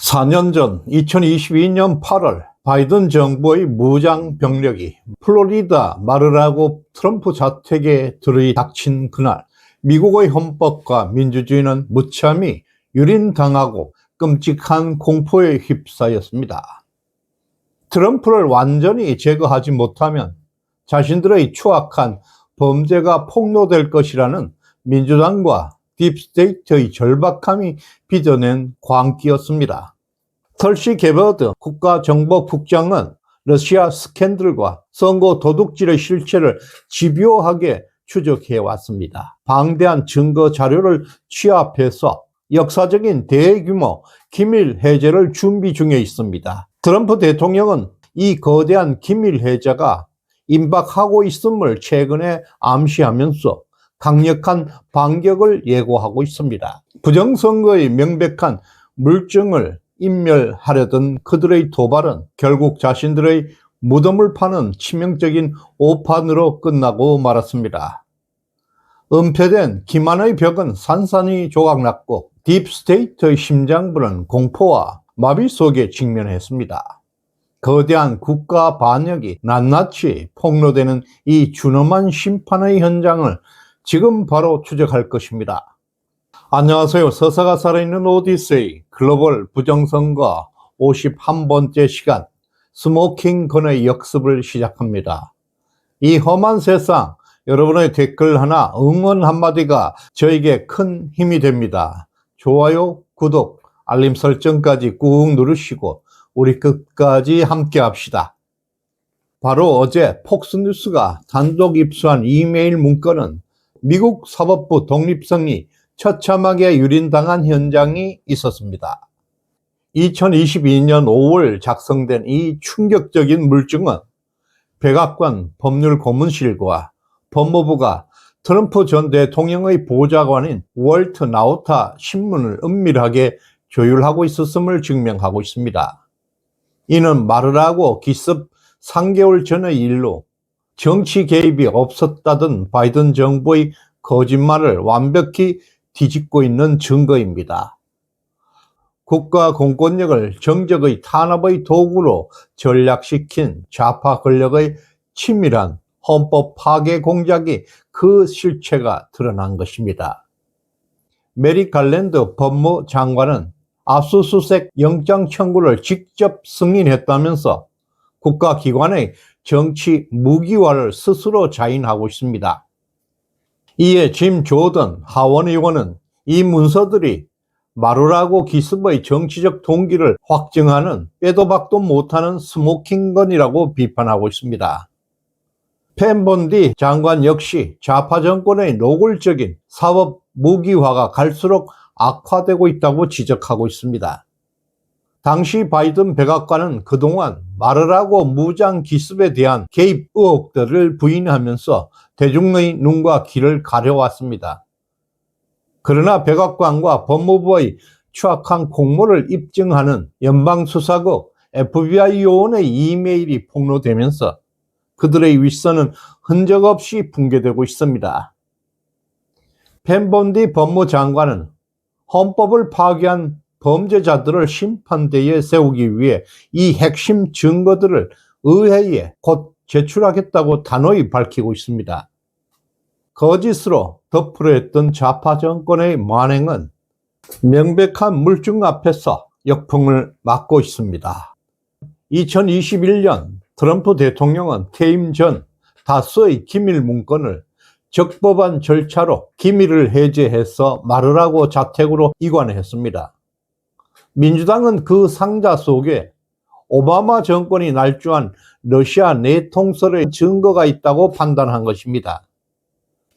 4년 전 2022년 8월 바이든 정부의 무장 병력이 플로리다 마르라고 트럼프 자택에 들이닥친 그날, 미국의 헌법과 민주주의는 무참히 유린당하고 끔찍한 공포에 휩싸였습니다. 트럼프를 완전히 제거하지 못하면 자신들의 추악한 범죄가 폭로될 것이라는 민주당과 딥스테이트의 절박함이 빚어낸 광기였습니다. 털시 게버드 국가정보국장은 러시아 스캔들과 선거 도둑질의 실체를 집요하게 추적해 왔습니다. 방대한 증거 자료를 취합해서 역사적인 대규모 기밀 해제를 준비 중에 있습니다. 트럼프 대통령은 이 거대한 기밀 해제가 임박하고 있음을 최근에 암시하면서 강력한 반격을 예고하고 있습니다. 부정선거의 명백한 물증을 인멸하려던 그들의 도발은 결국 자신들의 무덤을 파는 치명적인 오판으로 끝나고 말았습니다. 은폐된 기만의 벽은 산산이 조각났고 딥스테이트의 심장부는 공포와 마비 속에 직면했습니다. 거대한 국가 반역이 낱낱이 폭로되는 이 준엄한 심판의 현장을 지금 바로 추적할 것입니다. 안녕하세요. 서사가 살아있는 오디세이 글로벌 부정선거 51번째 시간 스모킹 건의 역습을 시작합니다. 이 험한 세상, 여러분의 댓글 하나, 응원 한마디가 저에게 큰 힘이 됩니다. 좋아요, 구독, 알림 설정까지 꾹 누르시고 우리 끝까지 함께 합시다. 바로 어제 폭스뉴스가 단독 입수한 이메일 문건은 미국 사법부 독립성이 처참하게 유린당한 현장이 있었습니다. 2022년 5월 작성된 이 충격적인 물증은 백악관 법률고문실과 법무부가 트럼프 전 대통령의 보좌관인 월트 나우타 신문을 은밀하게 조율하고 있었음을 증명하고 있습니다. 이는 마르라고 기습 3개월 전의 일로 정치 개입이 없었다던 바이든 정부의 거짓말을 완벽히 뒤집고 있는 증거입니다. 국가 공권력을 정적의 탄압의 도구로 전락시킨 좌파 권력의 치밀한 헌법 파괴 공작이 그 실체가 드러난 것입니다. 메리 갈랜드 법무장관은 압수수색 영장 청구를 직접 승인했다면서 국가기관의 정치 무기화를 스스로 자인하고 있습니다. 이에 짐 조던 하원 의원은 이 문서들이 마르라고 기습의 정치적 동기를 확증하는 빼도 박도 못하는 스모킹건이라고 비판하고 있습니다. 펜 본디 장관 역시 좌파 정권의 노골적인 사법 무기화가 갈수록 악화되고 있다고 지적하고 있습니다. 당시 바이든 백악관은 그동안 마르라고 무장 기습에 대한 개입 의혹들을 부인하면서 대중의 눈과 귀를 가려왔습니다. 그러나 백악관과 법무부의 추악한 공모를 입증하는 연방수사국 FBI 요원의 이메일이 폭로되면서 그들의 윗선은 흔적 없이 붕괴되고 있습니다. 펜 본디 법무장관은 헌법을 파괴한 범죄자들을 심판대에 세우기 위해 이 핵심 증거들을 의회에 곧 제출하겠다고 단호히 밝히고 있습니다. 거짓으로 덮으려 했던 좌파 정권의 만행은 명백한 물증 앞에서 역풍을 맞고 있습니다. 2021년 트럼프 대통령은 퇴임 전 다수의 기밀 문건을 적법한 절차로 기밀을 해제해서 마르라고 자택으로 이관했습니다. 민주당은 그 상자 속에 오바마 정권이 날조한 러시아 내통설의 증거가 있다고 판단한 것입니다.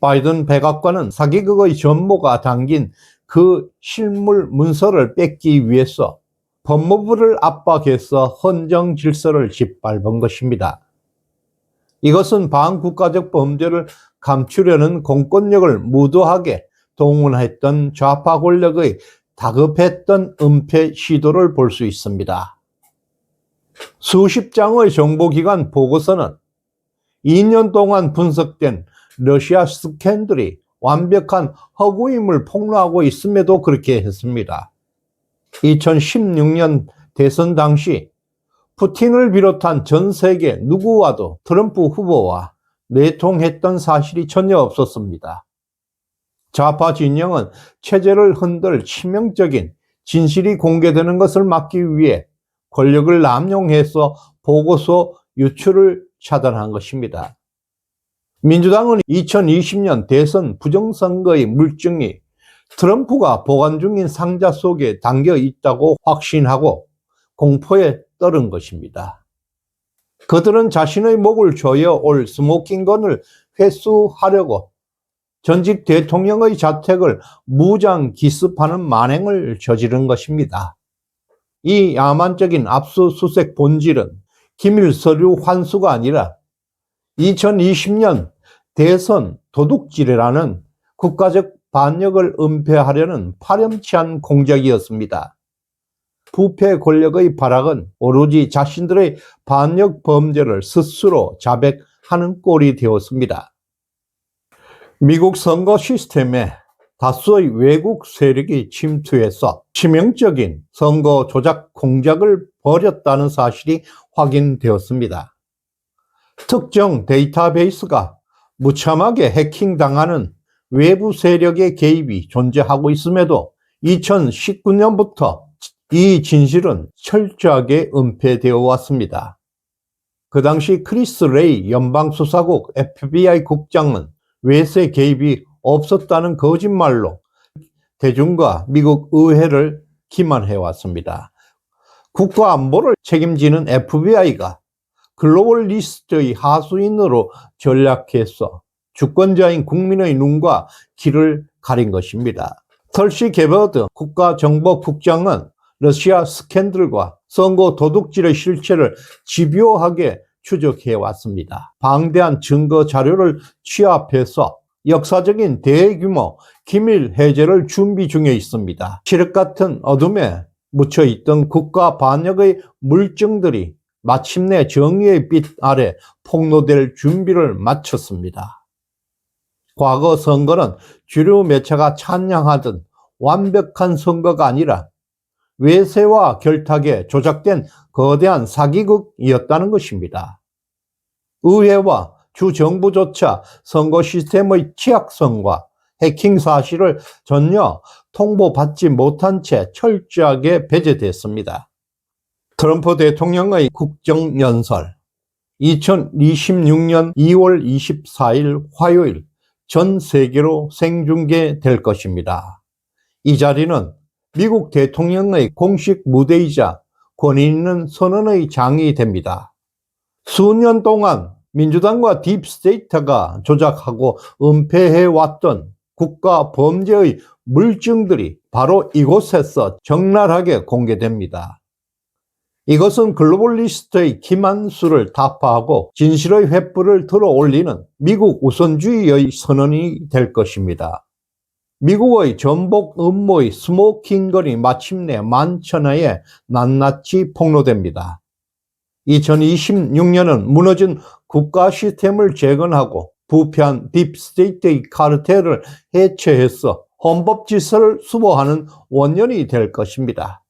바이든 백악관은 사기극의 전모가 담긴 그 실물 문서를 뺏기 위해서 법무부를 압박해서 헌정 질서를 짓밟은 것입니다. 이것은 반국가적 범죄를 감추려는 공권력을 무도하게 동원했던 좌파 권력의 다급했던 은폐 시도를 볼 수 있습니다. 수십 장의 정보기관 보고서는 2년 동안 분석된 러시아 스캔들이 완벽한 허구임을 폭로하고 있음에도 그렇게 했습니다. 2016년 대선 당시 푸틴을 비롯한 전 세계 누구와도 트럼프 후보와 내통했던 사실이 전혀 없었습니다. 좌파 진영은 체제를 흔들 치명적인 진실이 공개되는 것을 막기 위해 권력을 남용해서 보고서 유출을 차단한 것입니다. 민주당은 2020년 대선 부정선거의 물증이 트럼프가 보관 중인 상자 속에 담겨 있다고 확신하고 공포에 떨은 것입니다. 그들은 자신의 목을 조여 올 스모킹건을 회수하려고 전직 대통령의 자택을 무장 기습하는 만행을 저지른 것입니다. 이 야만적인 압수수색 본질은 기밀 서류 환수가 아니라 2020년 대선 도둑질이라는 국가적 반역을 은폐하려는 파렴치한 공작이었습니다. 부패 권력의 발악은 오로지 자신들의 반역 범죄를 스스로 자백하는 꼴이 되었습니다. 미국 선거 시스템에 다수의 외국 세력이 침투해서 치명적인 선거 조작 공작을 벌였다는 사실이 확인되었습니다. 특정 데이터베이스가 무참하게 해킹당하는 외부 세력의 개입이 존재하고 있음에도 2019년부터 이 진실은 철저하게 은폐되어 왔습니다. 그 당시 크리스 레이 연방수사국 FBI 국장은 외세 개입이 없었다는 거짓말로 대중과 미국 의회를 기만해 왔습니다. 국가안보를 책임지는 FBI가 글로벌 리스트의 하수인으로 전략해서 주권자인 국민의 눈과 귀를 가린 것입니다. 털시 게버드 국가정보국장은 러시아 스캔들과 선거 도둑질의 실체를 집요하게 추적해 왔습니다. 방대한 증거 자료를 취합해서 역사적인 대규모 기밀 해제를 준비 중에 있습니다. 칠흑 같은 어둠에 묻혀 있던 국가 반역의 물증들이 마침내 정의의 빛 아래 폭로될 준비를 마쳤습니다. 과거 선거는 주류 매체가 찬양하던 완벽한 선거가 아니라 외세와 결탁에 조작된 거대한 사기극이었다는 것입니다. 의회와 주정부조차 선거 시스템의 취약성과 해킹 사실을 전혀 통보받지 못한 채 철저하게 배제됐습니다. 트럼프 대통령의 국정연설 2026년 2월 24일 화요일 전 세계로 생중계될 것입니다. 이 자리는 미국 대통령의 공식 무대이자 권위 있는 선언의 장이 됩니다. 수년 동안 민주당과 딥스테이트가 조작하고 은폐해왔던 국가 범죄의 물증들이 바로 이곳에서 적나라하게 공개됩니다. 이것은 글로벌리스트의 기만수를 타파하고 진실의 횃불을 들어올리는 미국 우선주의의 선언이 될 것입니다. 미국의 전복 음모의 스모킹건이 마침내 만천하에 낱낱이 폭로됩니다. 2026년은 무너진 국가 시스템을 재건하고 부패한 딥스테이트의 카르텔을 해체해서 헌법 질서를 수호하는 원년이 될 것입니다.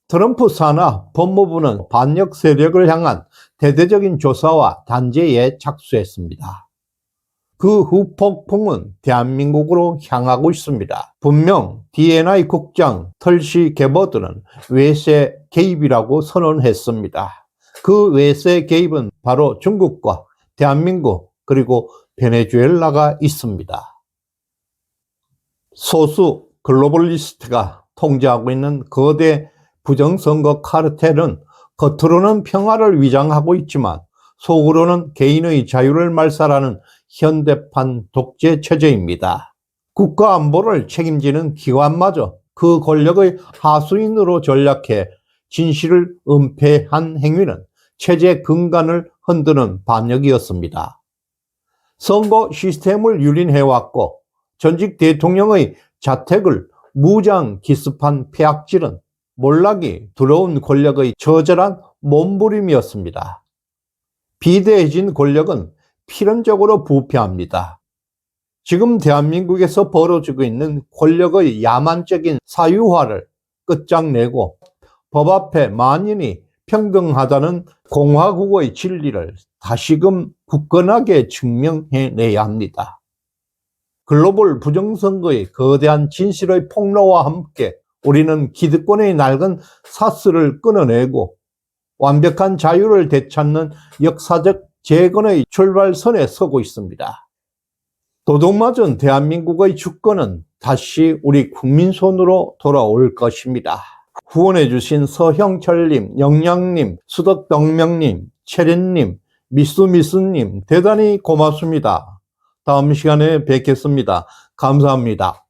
트럼프 산하 법무부는 반역 세력을 향한 대대적인 조사와 단죄에 착수했습니다. 그 후폭풍은 대한민국으로 향하고 있습니다. 분명 DNI 국장 털시 게버드는 외세 개입이라고 선언했습니다. 그 외세 개입은 바로 중국과 대한민국 그리고 베네수엘라가 있습니다. 소수 글로벌리스트가 통제하고 있는 거대 부정선거 카르텔은 겉으로는 평화를 위장하고 있지만 속으로는 개인의 자유를 말살하는 현대판 독재 체제입니다. 국가 안보를 책임지는 기관마저 그 권력의 하수인으로 전략해 진실을 은폐한 행위는 체제 근간을 흔드는 반역이었습니다. 선거 시스템을 유린해왔고 전직 대통령의 자택을 무장 기습한 폐악질은 몰락이 들어온 권력의 처절한 몸부림이었습니다. 비대해진 권력은 필연적으로 부패합니다. 지금 대한민국에서 벌어지고 있는 권력의 야만적인 사유화를 끝장내고 법 앞에 만인이 평등하다는 공화국의 진리를 다시금 굳건하게 증명해내야 합니다. 글로벌 부정선거의 거대한 진실의 폭로와 함께 우리는 기득권의 낡은 사슬을 끊어내고 완벽한 자유를 되찾는 역사적 재건의 출발선에 서고 있습니다. 도둑맞은 대한민국의 주권은 다시 우리 국민 손으로 돌아올 것입니다. 후원해주신 서형철님, 영양님, 수덕병명님, 채련님, 미수미수님 대단히 고맙습니다. 다음 시간에 뵙겠습니다. 감사합니다.